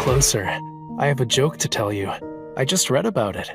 closer. I have a joke to tell you. I just read about it.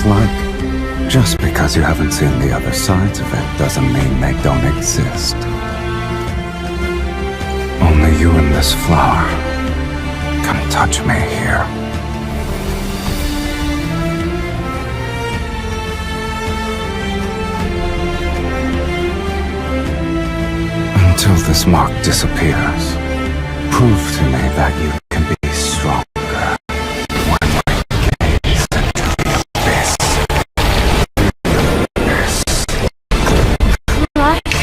like? Just because you haven't seen the other sides of it doesn't mean they don't exist. Only you and this flower can touch me here. Until this mark disappears, prove to me that you can be stronger when we gaze into the abyss. Crush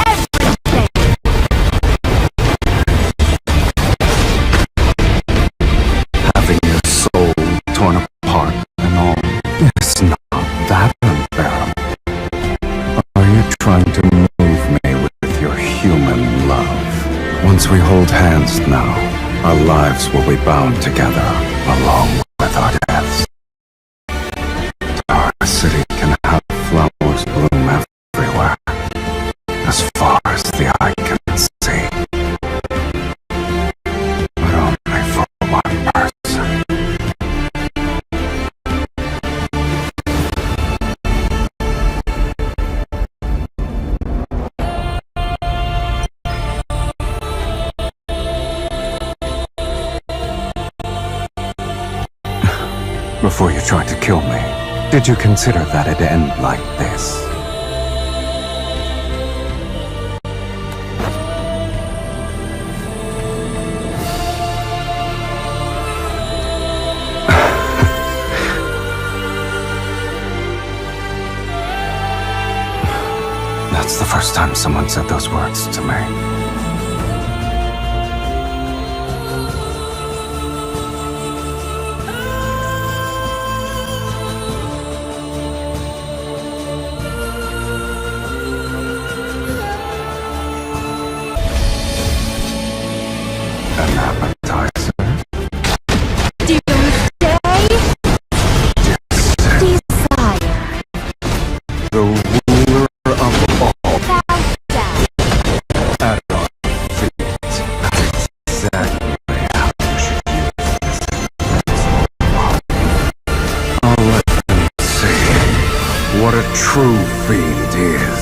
everything! Having your soul torn apart and all is not that unbearable. Are you trying to move me with your human love? Once we hold hands now, our lives will be bound together along with our deaths. Our city can have flowers bloom everywhere, as far as the eye can see. But only for one person. Before you tried to kill me, did you consider that it'd end like this? That's the first time someone said those words to me. An appetizer? Doomsday? Desire. The ruler of all. Bow down. At our feet. That's exactly how you should use this. I'll let them see what a true fiend is.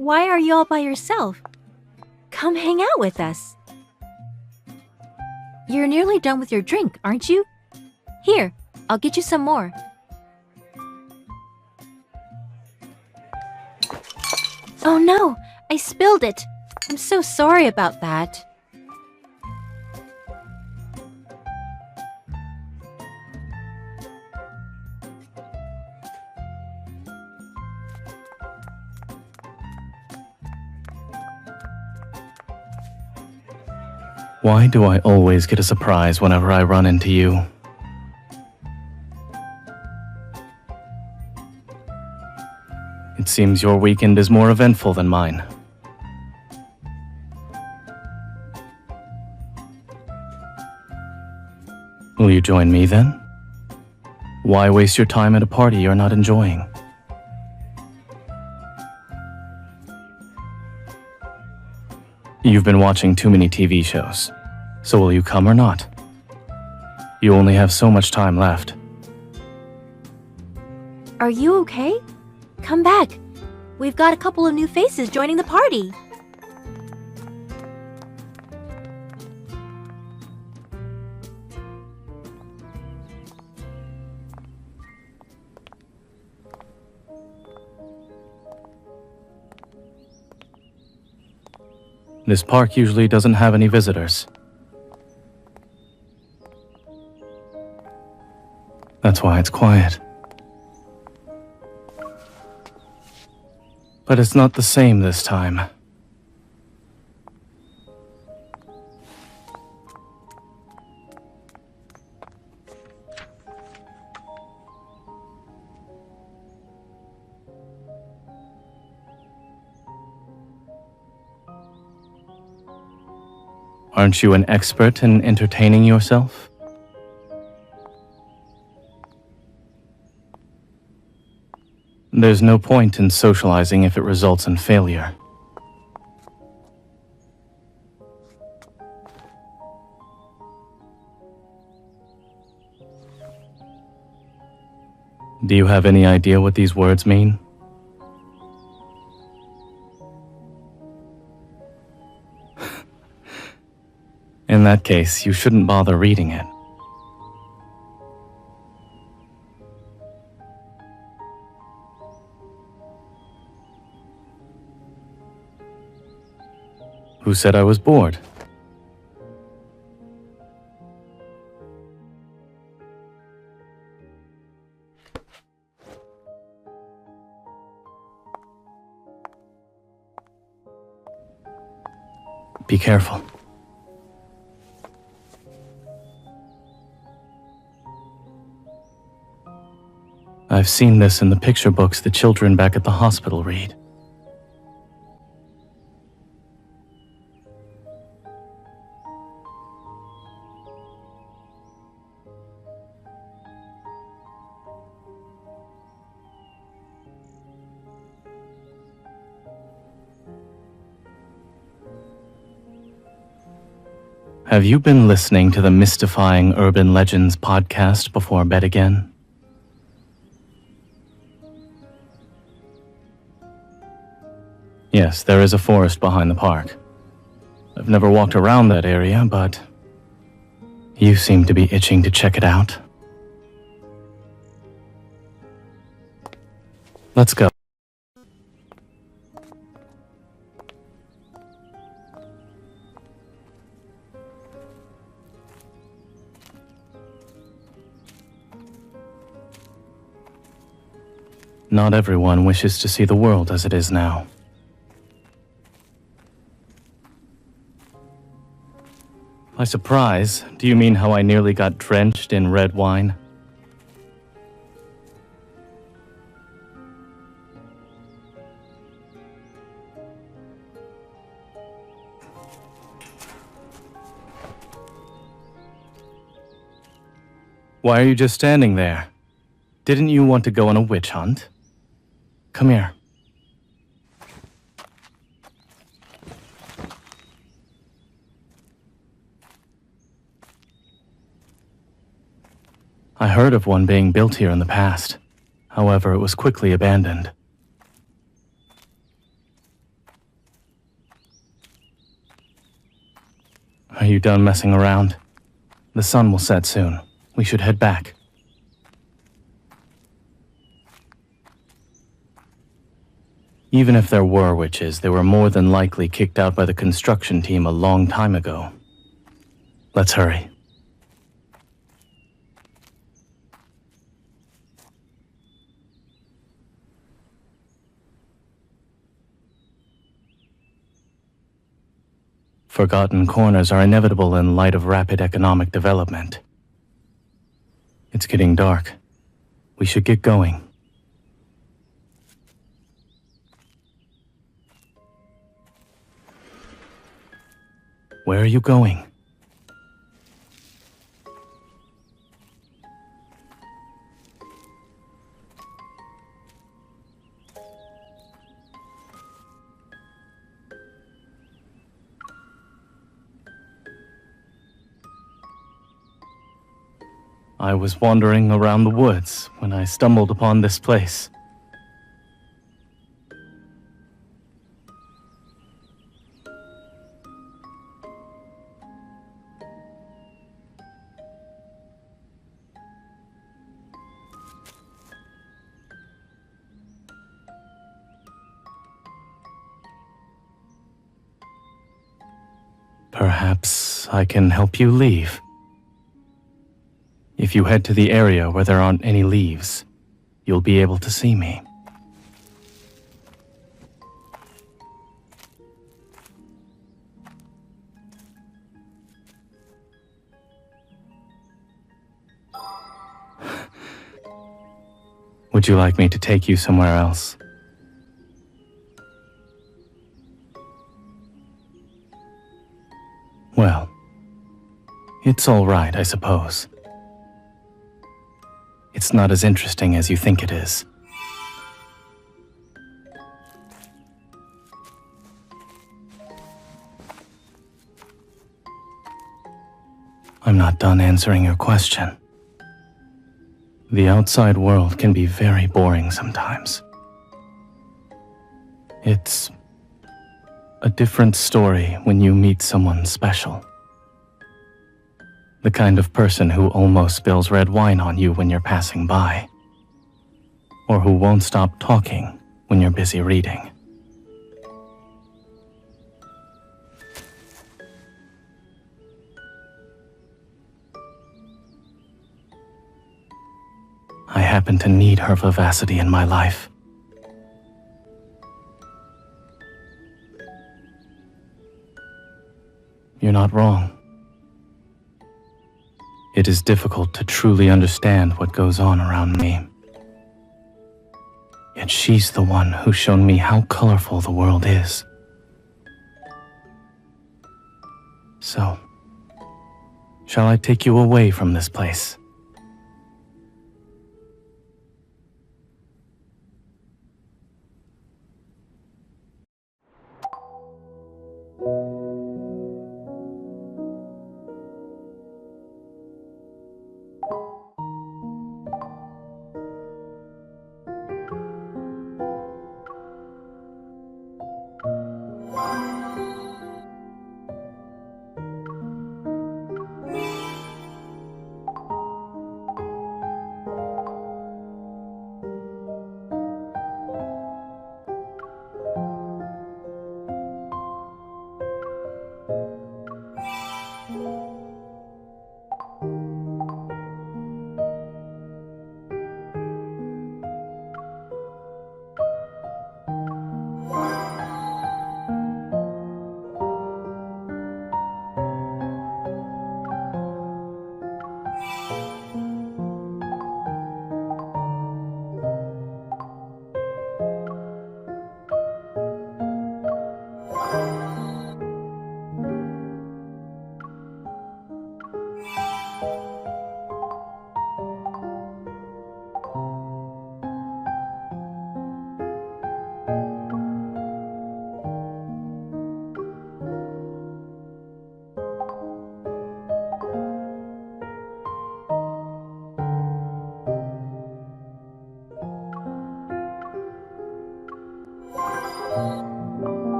Why are you all by yourself? Come hang out with us. You're nearly done with your drink, aren't you? Here, I'll get you some more. Oh no, I spilled it. I'm so sorry about that. Why do I always get a surprise whenever I run into you? It seems your weekend is more eventful than mine. Will you join me then? Why waste your time at a party you're not enjoying? You've been watching too many TV shows, so will you come or not? You only have so much time left. Are you okay? Come back. We've got a couple of new faces joining the party. This park usually doesn't have any visitors. That's why it's quiet. But it's not the same this time. Aren't you an expert in entertaining yourself? There's no point in socializing if it results in failure. Do you have any idea what these words mean? In that case, you shouldn't bother reading it. Who said I was bored? Be careful. I've seen this in the picture books the children back at the hospital read. Have you been listening to the Mystifying Urban Legends podcast before bed again? Yes, there is a forest behind the park. I've never walked around that area, but you seem to be itching to check it out. Let's go. Not everyone wishes to see the world as it is now. By surprise, do you mean how I nearly got drenched in red wine? Why are you just standing there? Didn't you want to go on a witch hunt? Come here. I heard of one being built here in the past. However, it was quickly abandoned. Are you done messing around? The sun will set soon. We should head back. Even if there were witches, they were more than likely kicked out by the construction team a long time ago. Let's hurry. Forgotten corners are inevitable in light of rapid economic development. It's getting dark. We should get going. Where are you going? I was wandering around the woods when I stumbled upon this place. Perhaps I can help you leave. If you head to the area where there aren't any leaves, you'll be able to see me. Would you like me to take you somewhere else? Well, it's all right, I suppose. It's not as interesting as you think it is. I'm not done answering your question. The outside world can be very boring sometimes. It's a different story when you meet someone special. The kind of person who almost spills red wine on you when you're passing by, or who won't stop talking when you're busy reading. I happen to need her vivacity in my life. You're not wrong. It is difficult to truly understand what goes on around me. Yet she's the one who's shown me how colorful the world is. So, shall I take you away from this place?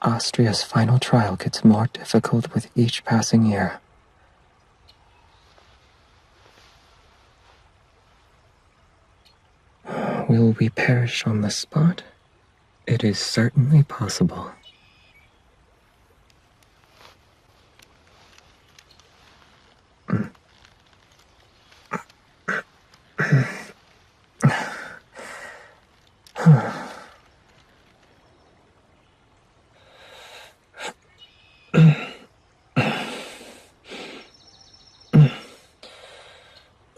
Austria's final trial gets more difficult with each passing year. Will we perish on the spot? It is certainly possible.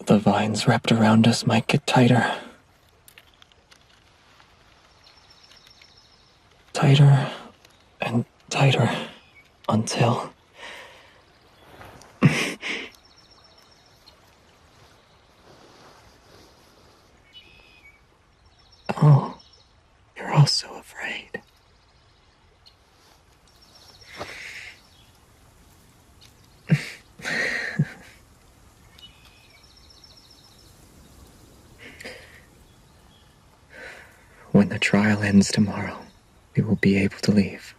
The vines wrapped around us might get tighter. Tighter and tighter until... Oh, you're also afraid. When the trial ends tomorrow, we will be able to leave.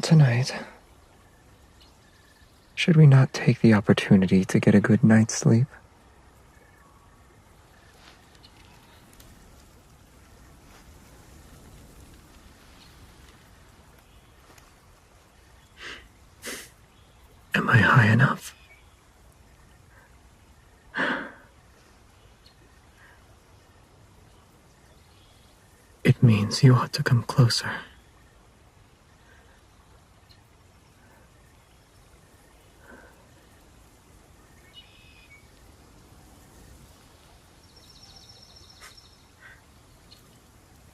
Tonight, should we not take the opportunity to get a good night's sleep? Am I high enough? It means you ought to come closer.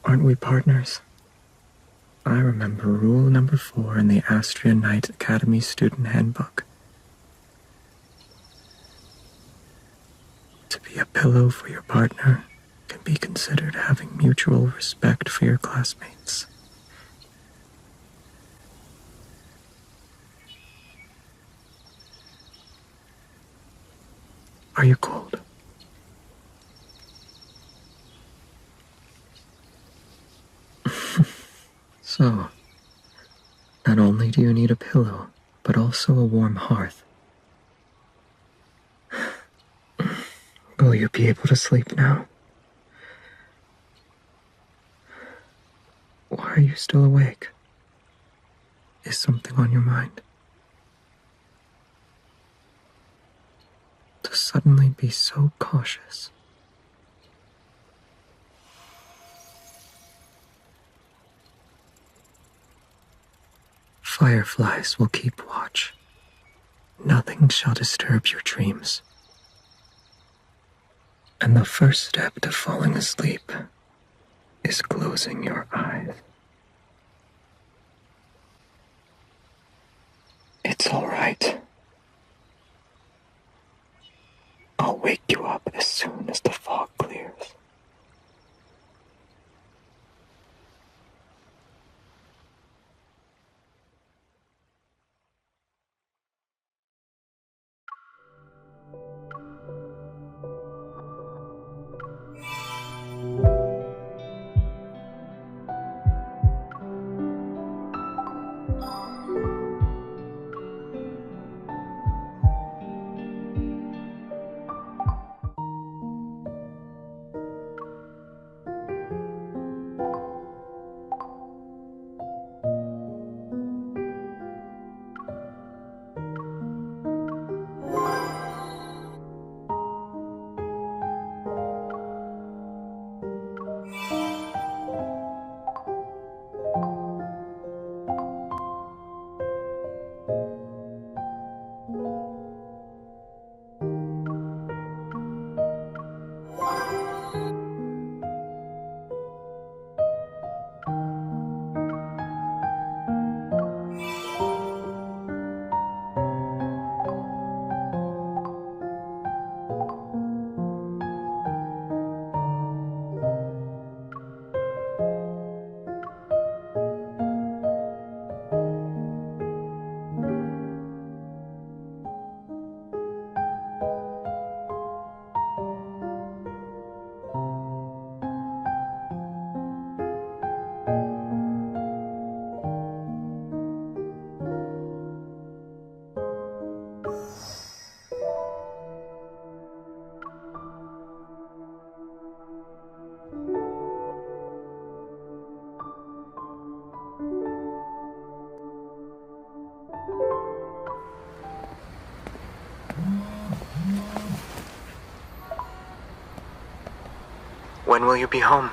Aren't we partners? I remember rule number 4 in the Astria Knight Academy student handbook. To be a pillow for your partner can be considered having mutual respect for your classmates. Are you cold? So, not only do you need a pillow, but also a warm hearth. Will you be able to sleep now? Why are you still awake? Is something on your mind? To suddenly be so cautious. Fireflies will keep watch. Nothing shall disturb your dreams. And the first step to falling asleep is closing your eyes. It's all right. I'll wake you up as soon as the fog clears. When will you be home?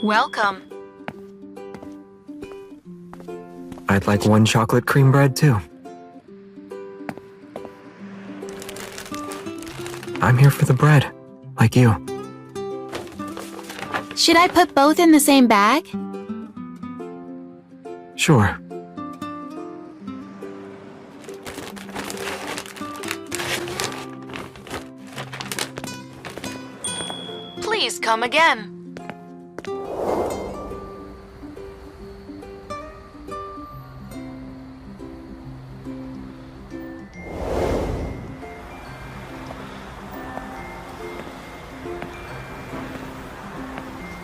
Welcome. I'd like one chocolate cream bread, too. I'm here for the bread, like you. Should I put both in the same bag? Sure. Please come again.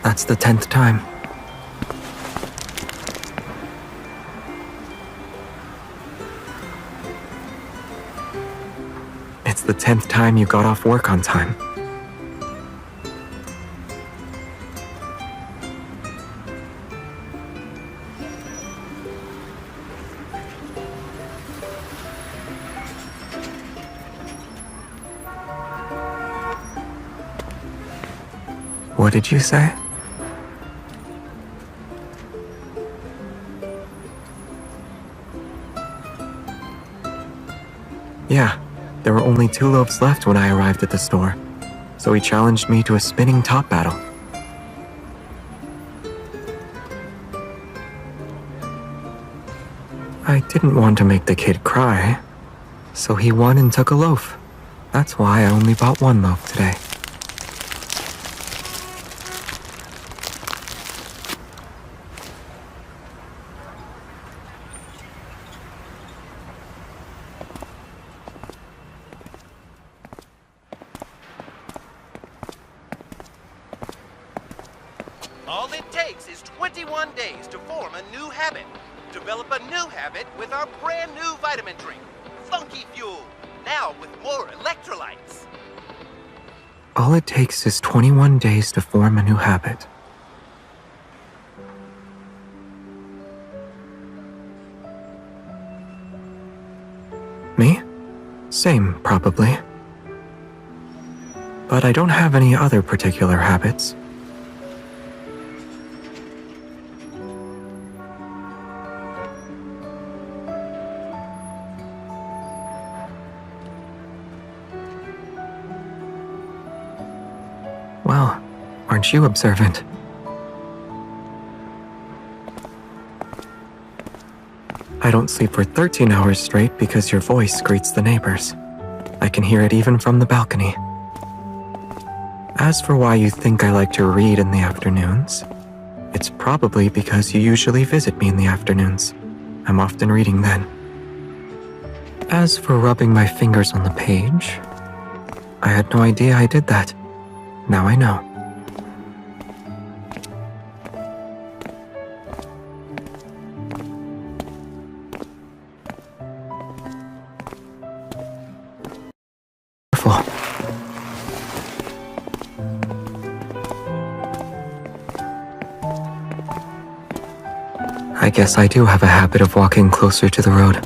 That's the 10th time. It's the 10th time you got off work on time. What did you say? Yeah, there were only 2 loaves left when I arrived at the store, so he challenged me to a spinning top battle. I didn't want to make the kid cry, so he won and took a loaf. That's why I only bought 1 loaf today. All it takes is 21 days to form a new habit. Develop a new habit with our brand new vitamin drink, Funky Fuel, now with more electrolytes. All it takes is 21 days to form a new habit. Me? Same, probably. But I don't have any other particular habits. Well, aren't you observant? I don't sleep for 13 hours straight because your voice greets the neighbors. I can hear it even from the balcony. As for why you think I like to read in the afternoons, it's probably because you usually visit me in the afternoons. I'm often reading then. As for rubbing my fingers on the page, I had no idea I did that. Now I know. Wonderful. I guess I do have a habit of walking closer to the road.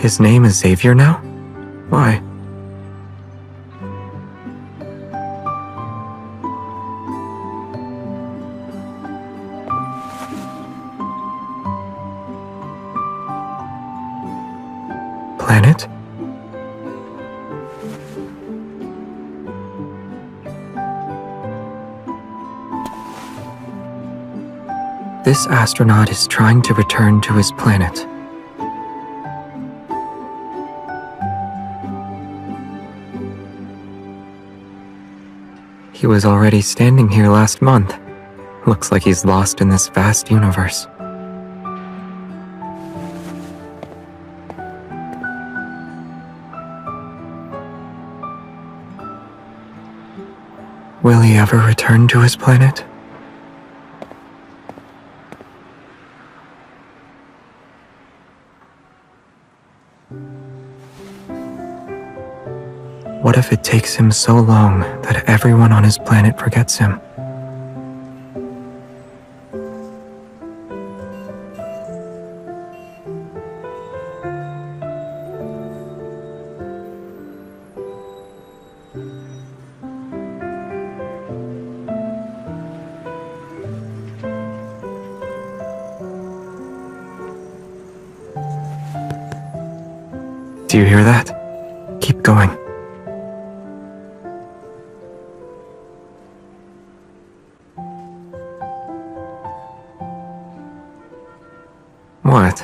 His name is Xavier now? Why? Planet? This astronaut is trying to return to his planet. He was already standing here last month. Looks like he's lost in this vast universe. Will he ever return to his planet? What if it takes him so long that everyone on his planet forgets him? Do you hear that? Keep going. What?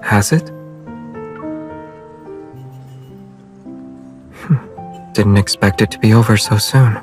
Has it? Didn't expect it to be over so soon.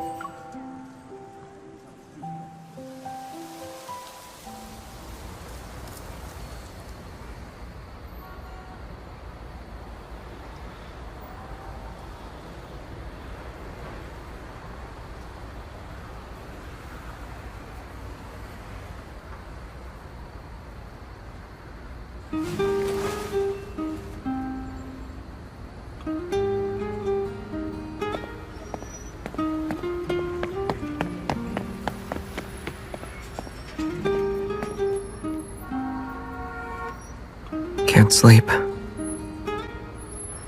Can't sleep.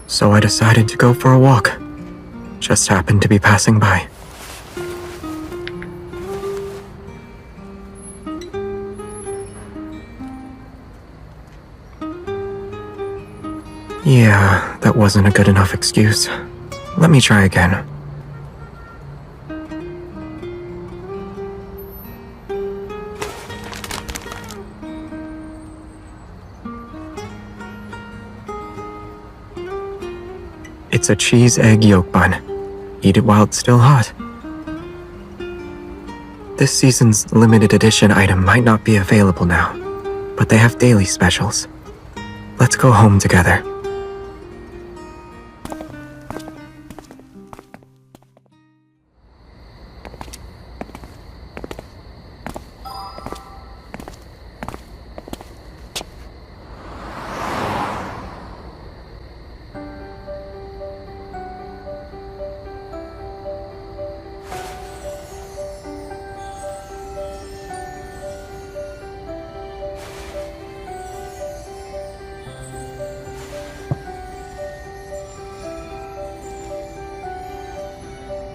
So I decided to go for a walk. Just happened to be passing by. Yeah, that wasn't a good enough excuse. Let me try again. It's a cheese egg yolk bun. Eat it while it's still hot. This season's limited edition item might not be available now, but they have daily specials. Let's go home together.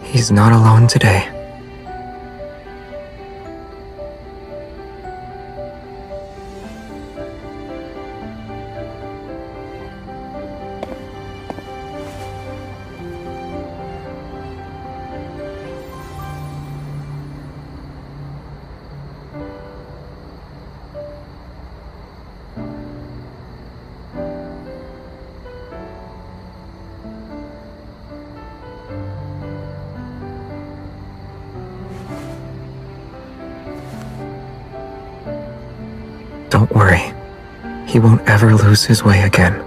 He's not alone today. Don't worry. He won't ever lose his way again.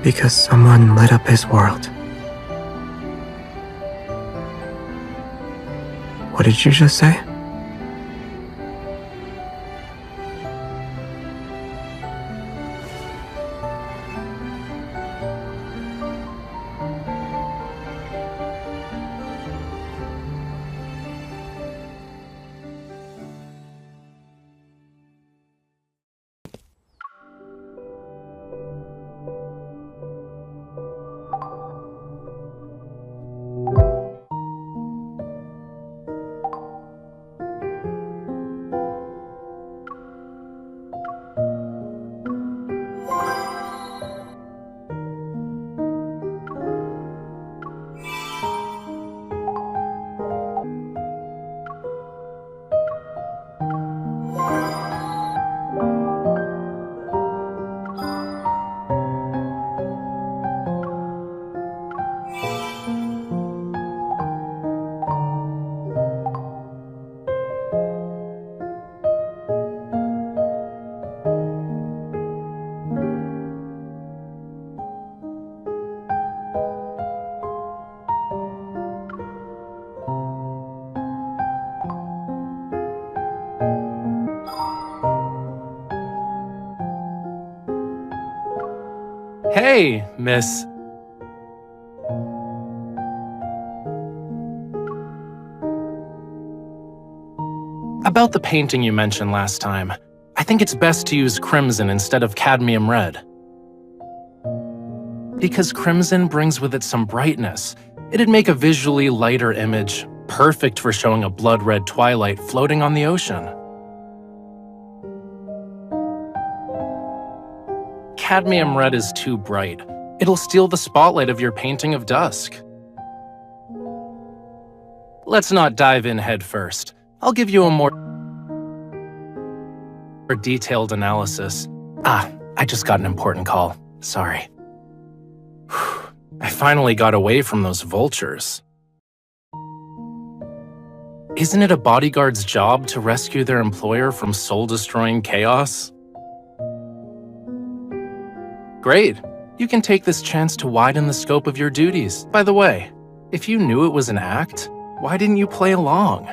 Because someone lit up his world. What did you just say? Hey, Miss... About the painting you mentioned last time, I think it's best to use crimson instead of cadmium red. Because crimson brings with it some brightness. It'd make a visually lighter image, perfect for showing a blood-red twilight floating on the ocean. Cadmium red is too bright. It'll steal the spotlight of your painting of dusk. Let's not dive in head first. I'll give you a more detailed analysis. I just got an important call. Sorry. I finally got away from those vultures. Isn't it a bodyguard's job to rescue their employer from soul-destroying chaos? Great. You can take this chance to widen the scope of your duties. By the way, if you knew it was an act, why didn't you play along?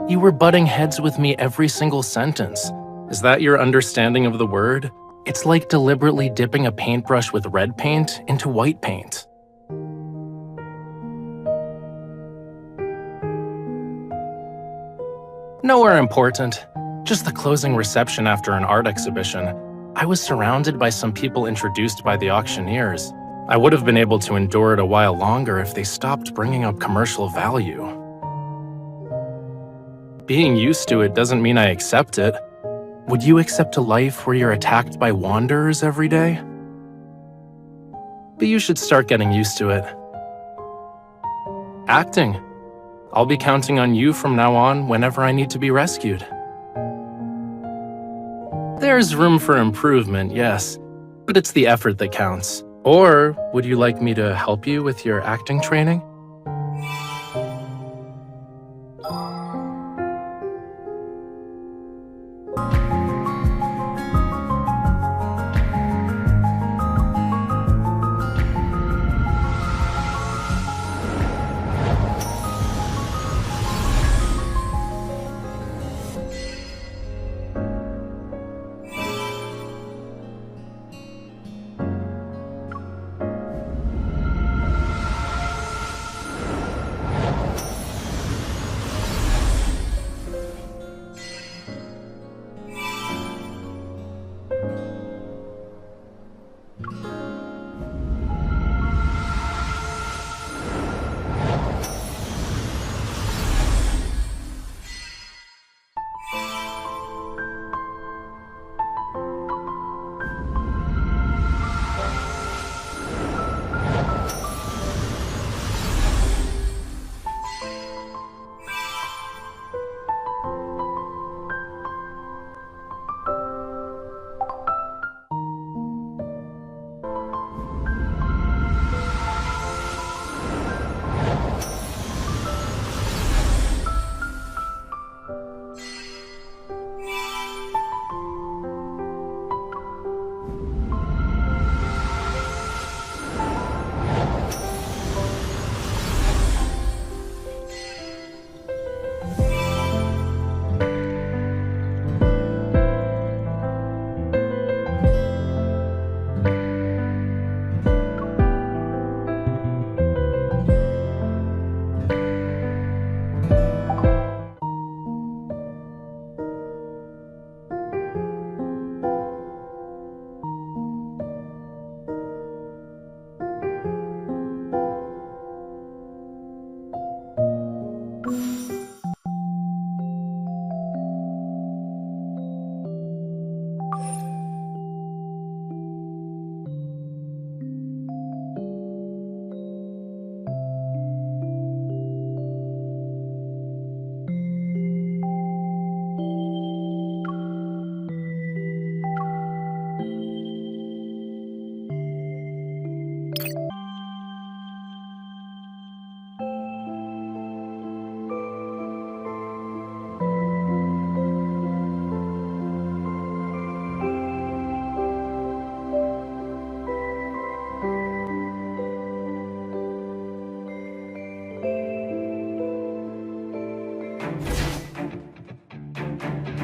You were butting heads with me every single sentence. Is that your understanding of the word? It's like deliberately dipping a paintbrush with red paint into white paint. Nowhere important. Just the closing reception after an art exhibition. I was surrounded by some people introduced by the auctioneers. I would have been able to endure it a while longer if they stopped bringing up commercial value. Being used to it doesn't mean I accept it. Would you accept a life where you're attacked by wanderers every day? But you should start getting used to it. Acting. I'll be counting on you from now on whenever I need to be rescued. There's room for improvement, yes, but it's the effort that counts. Or would you like me to help you with your acting training?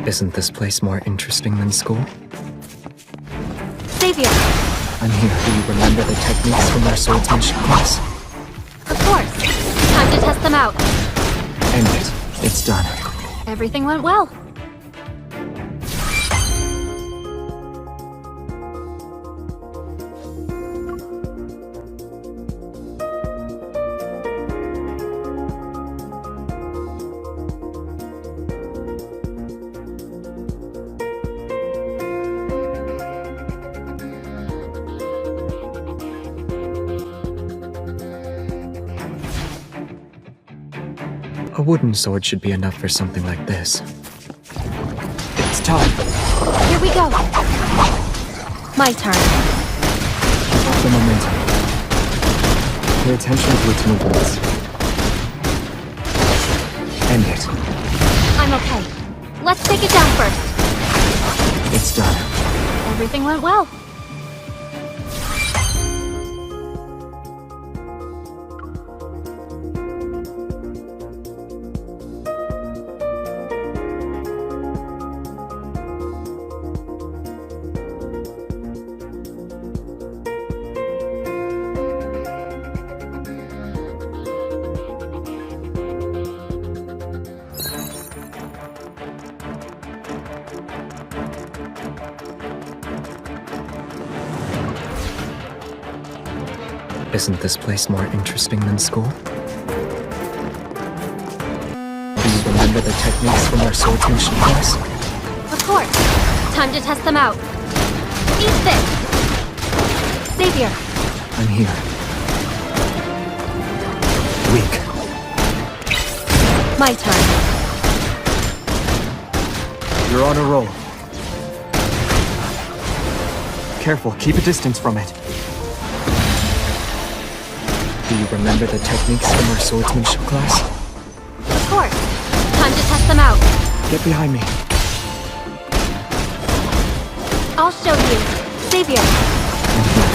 Isn't this place more interesting than school? Xavier! I'm here. Do you remember the techniques from our swordsmanship class? Of course. Time to test them out. End it. It's done. Everything went well. A wooden sword should be enough for something like this. It's time. Here we go. My turn. Keep up the momentum. Pay attention to its movements. End it. I'm okay. Let's take it down first. It's done. Everything went well. Isn't this place more interesting than school? Do you remember the techniques from our swordsmanship class? Of course. Time to test them out. Eat this. Xavier. I'm here. Weak. My turn. You're on a roll. Careful, keep a distance from it. Do you remember the techniques from our swordsmanship class? Of course. Time to test them out. Get behind me. I'll show you. Xavier. I'm here.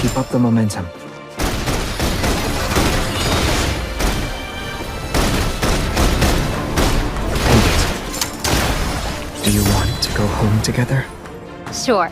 Keep up the momentum. End it. Do you want to go home together? Sure.